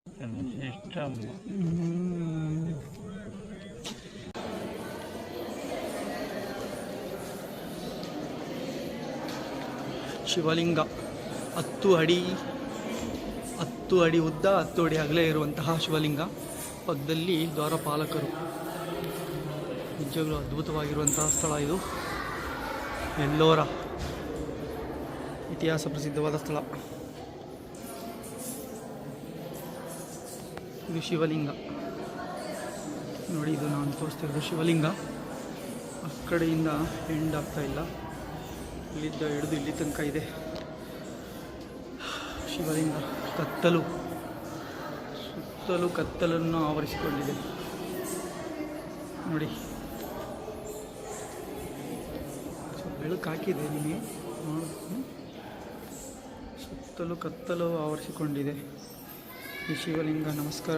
System ಶಿವಲಿಂಗ 10 ಅಡಿ ಉದ್ದ 10 ಅಡಿ ಅಗಲ ಇರುವಂತಹ ಶಿವಲಿಂಗ. ಪಕ್ಕದಲ್ಲಿ ದ್ವಾರಪಾಲಕರು. ನಿಜವಾಗ್ಲೂ ಅದ್ಭುತವಾಗಿರುವಂತಹ ಸ್ಥಳ ಇದು. ಎಲ್ಲೋರ ಇತಿಹಾಸ ಪ್ರಸಿದ್ಧವಾದ ಸ್ಥಳ. ಇದು ಶಿವಲಿಂಗ ನೋಡಿ. ಇದು ನಾನು ತೋರಿಸ್ತಿರೋದು ಶಿವಲಿಂಗ. ಆ ಕಡೆಯಿಂದ ಎಂಡ್ ಆಗ್ತಾ ಇಲ್ಲ, ಇಲ್ಲಿದ್ದ ಹಿಡಿದು ಇಲ್ಲಿ ತನಕ ಇದೆ ಶಿವಲಿಂಗ. ಸುತ್ತಲೂ ಕತ್ತಲನ್ನು ಆವರಿಸಿಕೊಂಡಿದೆ ನೋಡಿ. ಬೆಳಕು ಹಾಕಿದೆ ನಿಮಗೆ. ಸುತ್ತಲೂ ಕತ್ತಲು ಆವರಿಸಿಕೊಂಡಿದೆ ಈ ಶಿವಲಿಂಗ. ನಮಸ್ಕಾರ.